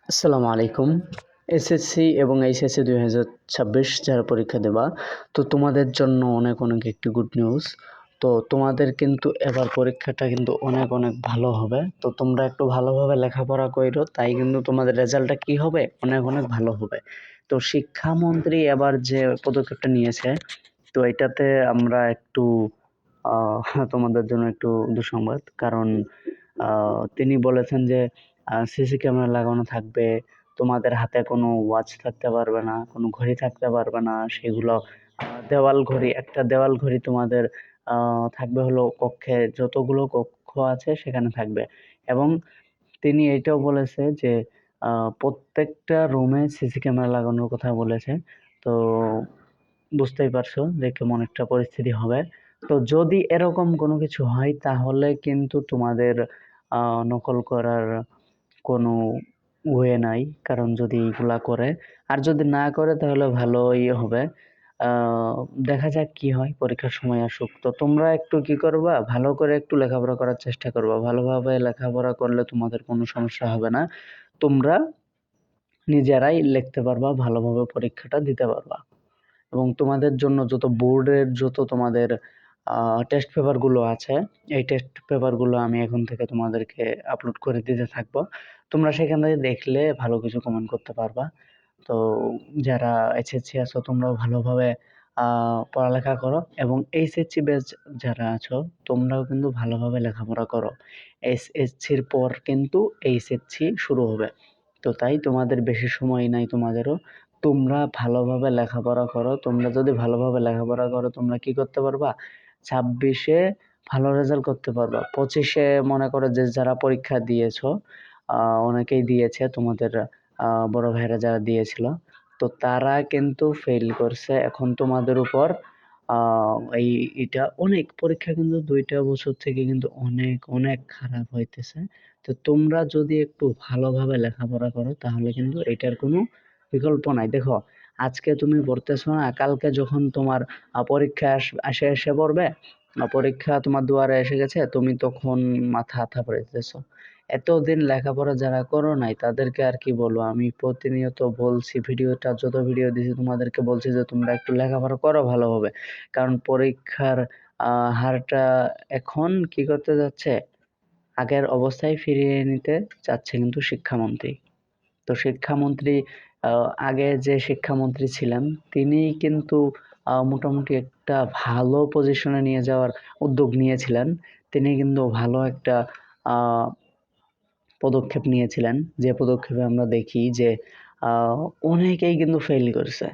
আসসালামু আলাইকুম। এসএসসি এবং এইচএসসি 2026 যারা পরীক্ষা দেবা, তো তোমাদের জন্য অনেক অনেক একটি গুড নিউজ। তো তোমাদের কিন্তু এবার পরীক্ষাটা কিন্তু অনেক অনেক ভালো হবে। তো তোমরা একটু ভালোভাবে লেখাপড়া কইরো, তাই কিন্তু তোমাদের রেজাল্টটা কি হবে, অনেক অনেক ভালো হবে। তো শিক্ষামন্ত্রী এবার যে পদক্ষেপটা নিয়েছে, তো এটাতে আমরা একটু তোমাদের জন্য একটু দুঃসংবাদ। কারণ তিনি বলেছেন যে সিসি ক্যামেরা লাগানো থাকবে, তোমাদের হাতে কোনো ওয়াচ থাকতে পারবে না, কোনো ঘড়ি থাকতে পারবে না। সেগুলো দেওয়াল ঘড়ি, একটা দেওয়াল ঘড়ি তোমাদের থাকবে হলো কক্ষে, যতগুলো কক্ষ আছে সেখানে থাকবে। এবং তিনি এটাও বলেছে যে প্রত্যেকটা রুমে সিসি ক্যামেরা লাগানোর কথা বলেছে। তো বুঝতেই পারছো যে কেমন একটা পরিস্থিতি হবে। তো যদি এরকম কোনো কিছু হয় তাহলে কিন্তু তোমাদের নকল করার কোনো ওয়ে নাই। কারণ যদি এগুলা করে, আর যদি না করে তাহলে ভালোই হবে। আহ দেখা যাক কি হয়, পরীক্ষার সময় আসুক। তো তোমরা একটু কি করবা, ভালো করে একটু লেখাপড়া করার চেষ্টা করবা। ভালোভাবে লেখাপড়া করলে তোমাদের কোনো সমস্যা হবে না। তোমরা নিজেরাই লিখতে পারবা, ভালোভাবে পরীক্ষাটা দিতে পারবা। এবং তোমাদের জন্য যত বোর্ডের যত তোমাদের টেস্ট পেপারগুলো আছে, এই টেস্ট পেপারগুলো আমি এখন থেকে তোমাদেরকে আপলোড করে দিতে থাকবো। তোমরা সেখান থেকে দেখলে ভালো কিছু কমেন্ট করতে পারবা। তো যারা এইচএসসি আছো তোমরাও ভালোভাবে পড়ালেখা করো, এবং এইচএসসি ব্যাচ যারা আছো তোমরাও কিন্তু ভালোভাবে লেখাপড়া করো। এসএসসির পর কিন্তু এইচএসসি শুরু হবে। তো তাই তোমাদের বেশি সময় নাই তোমাদেরও। তোমরা ভালোভাবে লেখাপড়া করো। তোমরা যদি ভালোভাবে লেখাপড়া করো তোমরা কি করতে পারবা, 26-এ ভালো রেজাল্ট করতে পারবা। 25-এ মনে করো যে যারা পরীক্ষা দিয়েছো, অনেকেই দিয়েছে, তোমাদের বড় ভাইরা যারা দিয়েছিল, তো তারা কিন্তু ফেল করছে। এখন তোমাদের উপর এই এটা অনেক পরীক্ষা কিন্তু 2টা বছর থেকে কিন্তু অনেক অনেক খারাপ হইতেছে। তো তোমরা যদি একটু ভালোভাবে লেখাপড়া করো তাহলে কিন্তু এটার কোনো বিকল্প নাই। দেখো, আজকে তুমি পড়তেছো না, কালকে যখন তোমার পরীক্ষা এসে পড়বে, পরীক্ষা তোমার দুয়ারে এসে গেছে, তুমি তখন মাথা ব্যথা করে দিতেছো। এতদিন লেখাপড়া যারা করো নাই তাদেরকে আর কি বলবো। আমি প্রতিনিয়ত বলছি, যত ভিডিও দিছি তোমাদেরকে বলছি যে তোমরা একটু লেখাপড়া করো ভালোভাবে। কারণ পরীক্ষার হারটা এখন কি করতে যাচ্ছে, আগের অবস্থায় ফিরিয়ে নিতে চাচ্ছে কিন্তু শিক্ষামন্ত্রী। তো শিক্ষামন্ত্রী আগে যে শিক্ষামন্ত্রী ছিলেন তিনি কিন্তু মোটামুটি একটা ভালো পজিশনে নিয়ে যাওয়ার উদ্যোগ নিয়েছিলেন। তিনি কিন্তু ভালো একটা আহ পদক্ষেপ নিয়েছিলেন, যে পদক্ষেপে আমরা দেখি যে আহ অনেকেই কিন্তু ফেল করছে।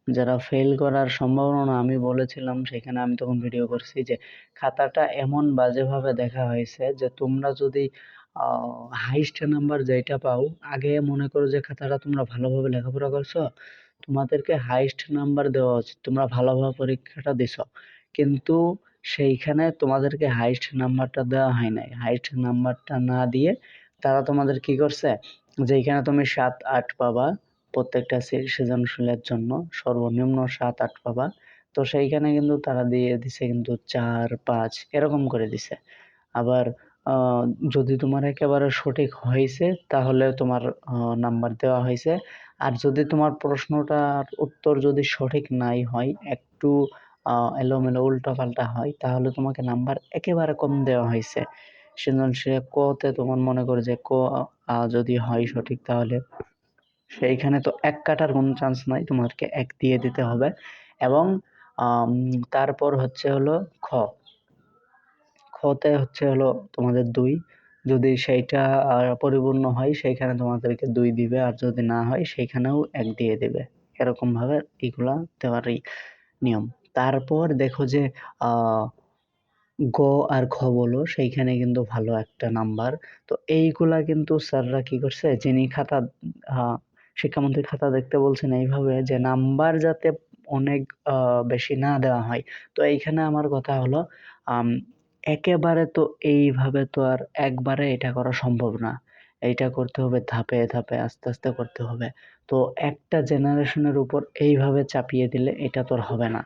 যারা ফেল করার সম্ভাবনা আমি বলেছিলাম, সেখানে আমি তখন ভিডিও করছি যে খাতাটা এমন বাজেভাবে দেখা হয়েছে যে তোমরা যদি হাইস্ট নাম্বার যেটা পাও, আগে মনে করো যে খাতাটা তোমরা ভালোভাবে লেখাপড়া করছো, তোমাদেরকে হাইস্ট নাম্বার দেওয়া উচিত, তোমরা ভালোভাবে পরীক্ষাটা দিছো। কিন্তু সেইখানে তোমাদেরকে হাইস্ট নাম্বারটা দেওয়া হয় নাই। হাইস্ট নাম্বারটা না দিয়ে তারা তোমাদের কি করছে, যেখানে তুমি 7-8 পাবা প্রত্যেকটা সৃজনশীলের জন্য, সর্বনিম্ন 7-8 পাবা, তো সেইখানে কিন্তু তারা দিয়ে দিছে কিন্তু 4-5 এরকম করে দিছে। আবার আহ, যদি তোমার একেবারে সঠিক হয়েছে তাহলে তোমার নাম্বার দেওয়া হয়েছে। আর যদি তোমার প্রশ্নটার উত্তর যদি সঠিক নাই হয়, একটু এলোমেলো উল্টাপাল্টা হয়, তাহলে তোমাকে নাম্বার একেবারে কম দেওয়া হয়েছে। সৃজনশীল কতে তোমার মনে করো যে ক যদি হয় সঠিক, তাহলে সেইখানে তো এক কাটার কোনো চান্স নাই, তোমাকে এক দিয়ে দিতে হবে। এবং আম, তারপর হচ্ছে হলো খ, খতে হচ্ছে হলো তোমাদের 2। যদি সেইটা পরিপূর্ণ হয় সেইখানে তোমাদেরকে 2 দিবে, আর যদি না হয় সেইখানেও 1 দিয়ে দিবে। এরকম ভাবে এগুলা দেওয়ারই নিয়ম। তারপর দেখো যে আহ গ আর ঘ বলো, সেইখানে কিন্তু ভালো একটা নাম্বার। তো এইগুলা কিন্তু স্যাররা কি করছে, যিনি খাতা আহ, শিক্ষামন্ত্রী খাতা দেখতে বলছেন এইভাবে যে নাম্বার যাতে অনেক বেশি না দেওয়া হয়। তো এইখানে আমার কথা হলো, আম, একেবারে তো এইভাবে তো আর একবারে এটা করা সম্ভব না। এইটা করতে হবে ধাপে ধাপে, আস্তে আস্তে করতে হবে। তো একটা জেনারেশনের উপর এইভাবে চাপিয়ে দিলে এটা তো আর হবে না।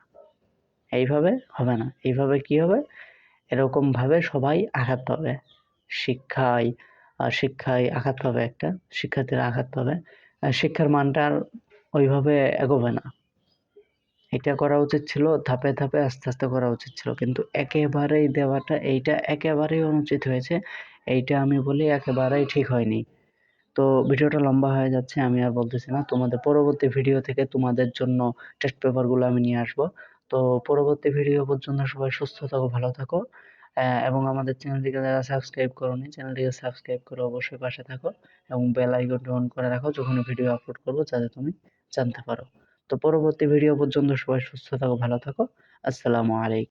এইভাবে হবে না। এইভাবে কি হবে, এরকম ভাবে সবাই আঘাত পাবে। শিক্ষায় শিক্ষায় আঘাত পাবে, একটা শিক্ষার্থীরা আঘাত পাবে। শিক্ষার মানটা আর ওইভাবে এগোবে না। এটা করা উচিত ছিল ধাপে, ধাপে আস্তে, আস্তে করা উচিত ছিল। কিন্তু একেবারেই দেওয়াটা এইটা একেবারেই অনুচিত হয়েছে। এইটা আমি বলি একেবারেই ঠিক হয়নি। তো ভিডিওটা লম্বা হয়ে যাচ্ছে, আমি আর বলতেছি না। তোমাদের পরবর্তী ভিডিও থেকে তোমাদের জন্য টেস্ট পেপারগুলো আমি নিয়ে আসবো। তো পরবর্তী ভিডিও পর্যন্ত সবাই সুস্থ থাকো, ভালো থাকো। এবং আমাদের চ্যানেলটিকে যারা সাবস্ক্রাইব করোনি, চ্যানেলটিকে সাবস্ক্রাইব করে অবশ্যই পাশে থাকো এবং বেল আইকনটি অন করে রাখো যখনই ভিডিও আপলোড করবো, যাতে তুমি জানতে পারো। তো পরবর্তী ভিডিও পর্যন্ত সবাই সুস্থ থাকো, ভালো থাকো। আসসালামু আলাইকুম।